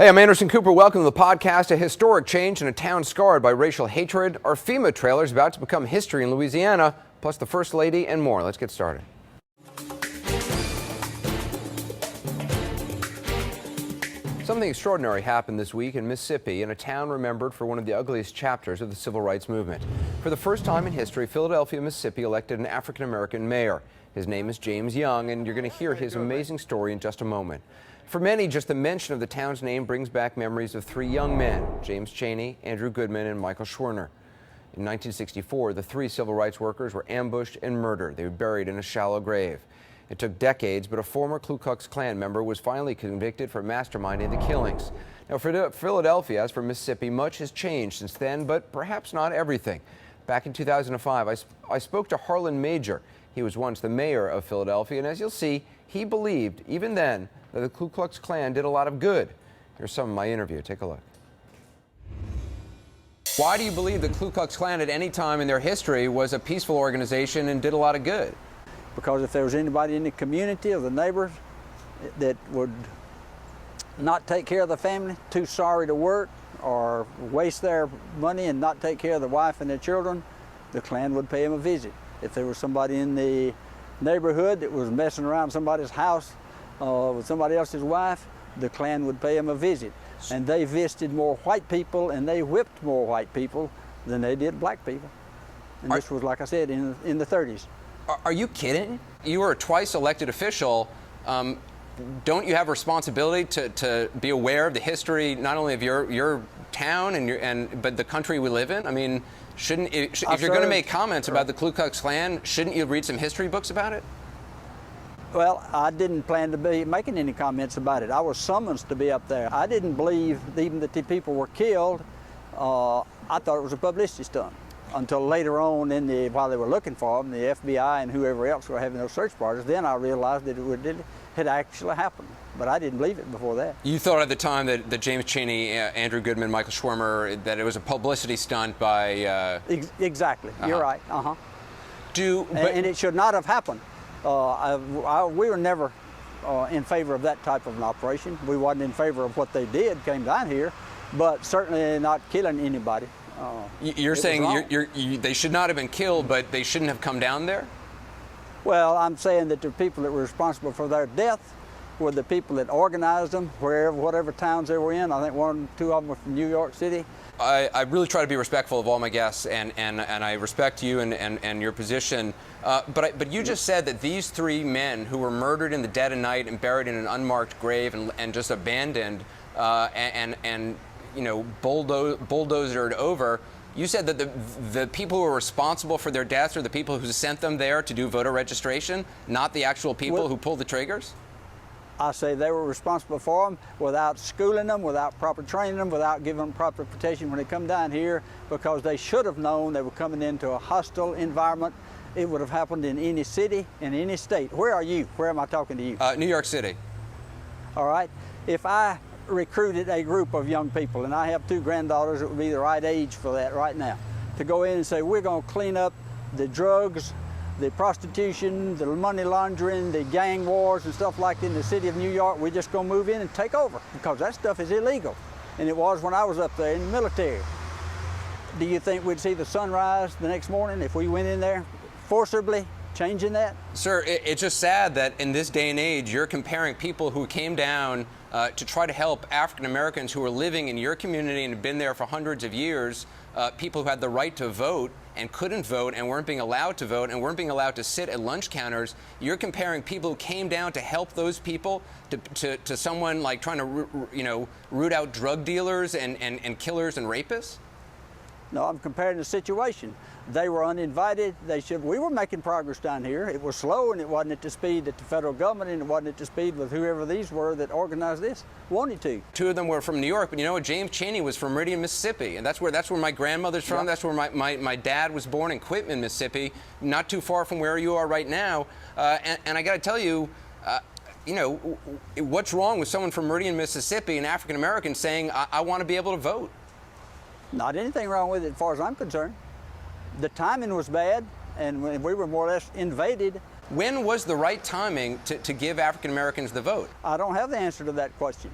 Hey, I'm Anderson Cooper. Welcome to the podcast. A historic change in a town scarred by racial hatred. Our FEMA trailer is about to become history in Louisiana, plus the First Lady and more. Let's get started. Something extraordinary happened this week in Mississippi, in a town remembered for one of the ugliest chapters of the civil rights movement. For the first time in history, Philadelphia, Mississippi elected an African-American mayor. His name is James Young, and you're going to hear his amazing story in just a moment. For many, just the mention of the town's name brings back memories of three young men, James Chaney, Andrew Goodman, and Michael Schwerner. In 1964, the three civil rights workers were ambushed and murdered. They were buried in a shallow grave. It took decades, but a former Ku Klux Klan member was finally convicted for masterminding the killings. Now, for Philadelphia, as for Mississippi, much has changed since then, but perhaps not everything. Back in 2005, I spoke to Harlan Major. He was once the mayor of Philadelphia, and as you'll see, he believed, even then, that the Ku Klux Klan did a lot of good. Here's some of my interview. Take a look. Why do you believe the Ku Klux Klan at any time in their history was a peaceful organization and did a lot of good? Because if there was anybody in the community or the neighbors that would not take care of the family, too sorry to work, or waste their money and not take care of the wife and their children, the Klan would pay them a visit. If there was somebody in the neighborhood that was messing around somebody's house with somebody else's wife, the Klan would pay them a visit. And they visited more white people and they whipped more white people than they did black people. And this was, like I said, in the 30s. Are you kidding? You were a twice elected official. Don't you have responsibility to be aware of the history, not only of your town but the country we live in? I mean, if you're going to make comments about the Ku Klux Klan, shouldn't you read some history books about it? Well, I didn't plan to be making any comments about it. I was summoned to be up there. I didn't believe even that the people were killed. I thought it was a publicity stunt until later on, while they were looking for them, the FBI and whoever else were having those search parties. Then I realized that it had actually happened. But I didn't believe it before that. You thought at the time that James Chaney, Andrew Goodman, Michael Schwerner, that it was a publicity stunt by... Exactly. You're right. And it should not have happened. We were never in favor of that type of an operation. We wasn't in favor of what they did, came down here, but certainly not killing anybody. You're saying they should not have been killed, but they shouldn't have come down there? Well, I'm saying that the people that were responsible for their death were the people that organized them, whatever towns they were in. I think one or two of them were from New York City. I really try to be respectful of all my guests, and I respect you and your position. But you just said that these three men who were murdered in the dead of night and buried in an unmarked grave and just abandoned and bulldozered over. You said that the people who were responsible for their deaths are the people who sent them there to do voter registration, not the actual people who pulled the triggers? I say they were responsible for them without schooling them, without proper training them, without giving them proper protection when they come down here, because they should have known they were coming into a hostile environment. It would have happened in any city, in any state. Where are you? Where am I talking to you? New York City. All right. If I recruited a group of young people, and I have two granddaughters that would be the right age for that right now, to go in and say, we're going to clean up the drugs, the prostitution, the money laundering, the gang wars and stuff like that in the city of New York, we're just going to move in and take over, because that stuff is illegal. And it was when I was up there in the military. Do you think we'd see the sunrise the next morning if we went in there forcibly changing that? Sir, it's just sad that in this day and age, you're comparing people who came down to try to help African Americans who are living in your community and have been there for hundreds of years, people who had the right to vote and couldn't vote and weren't being allowed to vote and weren't being allowed to sit at lunch counters. You're comparing people who came down to help those people to someone like trying to root out drug dealers and killers and rapists? No, I'm comparing the situation. They were uninvited. We were making progress down here. It was slow, and it wasn't at the speed that the federal government, and it wasn't at the speed with whoever these were that organized this wanted to. Two of them were from New York, but you know what? James Chaney was from Meridian, Mississippi, and that's where my grandmother's from. Yep. That's where my dad was born, in Quitman, Mississippi, not too far from where you are right now. And I got to tell you, what's wrong with someone from Meridian, Mississippi, an African American, saying, I want to be able to vote? Not anything wrong with it as far as I'm concerned. The timing was bad, and we were more or less invaded. When was the right timing to give African Americans the vote? I don't have the answer to that question.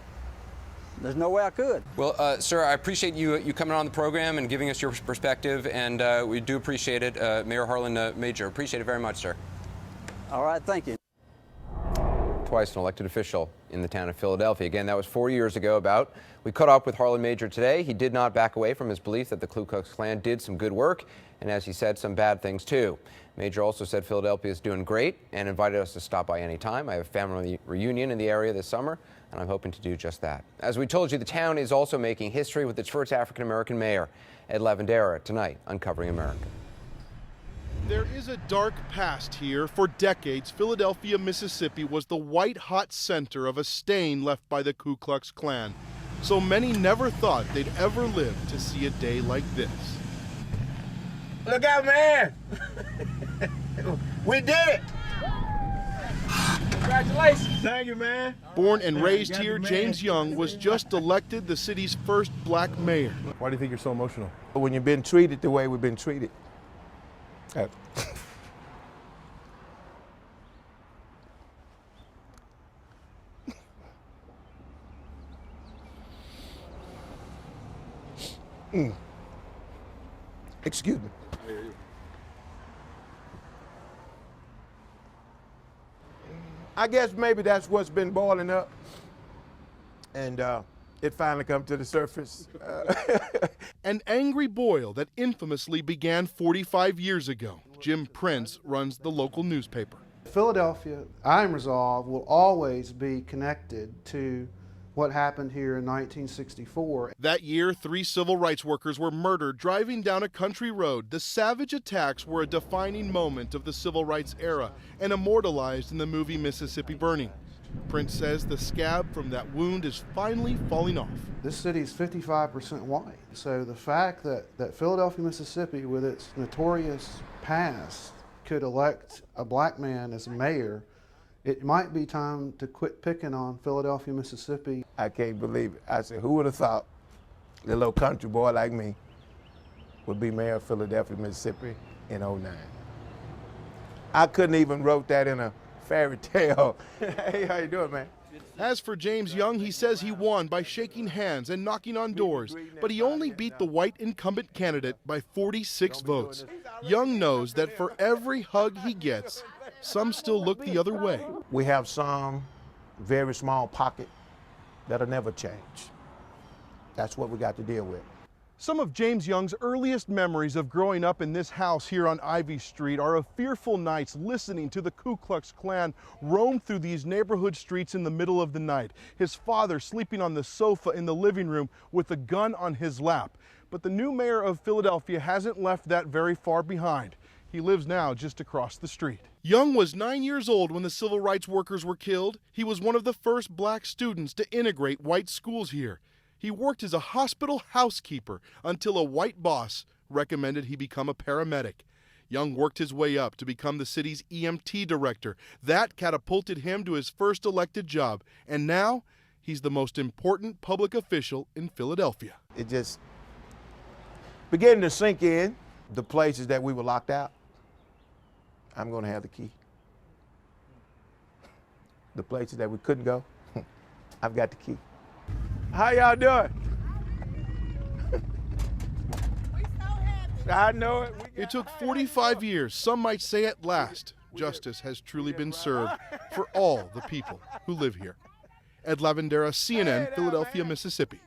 There's no way I could. Well, sir, I appreciate you coming on the program and giving us your perspective, and we do appreciate it. Mayor Harlan Major, appreciate it very much, sir. All right, thank you. Twice an elected official in the town of Philadelphia. Again, that was 4 years ago about. We caught up with Harlan Major today. He did not back away from his belief that the Ku Klux Klan did some good work, and as he said, some bad things too. Major also said Philadelphia is doing great and invited us to stop by anytime. I have a family reunion in the area this summer, and I'm hoping to do just that. As we told you, the town is also making history with its first African-American mayor, Ed Lavandera, tonight Uncovering America. There is a dark past here. For decades, Philadelphia, Mississippi was the white-hot center of a stain left by the Ku Klux Klan. So many never thought they'd ever live to see a day like this. Look out, man! We did it! Congratulations! Thank you, man. Born and raised here, James Young was just elected the city's first black mayor. Why do you think you're so emotional? When you've been treated the way we've been treated. Excuse me. I guess maybe that's what's been boiling up, and it finally come to the surface. An angry boil that infamously began 45 years ago. Jim Prince runs the local newspaper. Philadelphia, I am resolved, will always be connected to what happened here in 1964. That year, 3 civil rights workers were murdered driving down a country road. The savage attacks were a defining moment of the civil rights era and immortalized in the movie Mississippi Burning. Prince says the scab from that wound is finally falling off. This city is 55% white, so the fact that Philadelphia, Mississippi, with its notorious past, could elect a black man as mayor, it might be time to quit picking on Philadelphia, Mississippi. I can't believe it. I said, who would have thought a little country boy like me would be mayor of Philadelphia, Mississippi in '09. I couldn't even wrote that in a fairy tale. Hey, how you doing, man? As for James Young, he says he won by shaking hands and knocking on doors, but he only beat the white incumbent candidate by 46 votes. Young knows that for every hug he gets, some still look the other way. We have some very small pocket that'll never change. That's what we got to deal with. Some of James Young's earliest memories of growing up in this house here on Ivy Street are of fearful nights listening to the Ku Klux Klan roam through these neighborhood streets in the middle of the night. His father sleeping on the sofa in the living room with a gun on his lap. But the new mayor of Philadelphia hasn't left that very far behind. He lives now just across the street. Young was 9 years old when the civil rights workers were killed. He was one of the first black students to integrate white schools here. He worked as a hospital housekeeper until a white boss recommended he become a paramedic. Young worked his way up to become the city's EMT director. That catapulted him to his first elected job. And now, he's the most important public official in Philadelphia. It just began to sink in the places that we were locked out. I'm going to have the key. The places that we couldn't go, I've got the key. How y'all doing? I know it. It took 45 years, some might say at last, justice has truly been served for all the people who live here. Ed Lavandera, CNN, Philadelphia, Mississippi.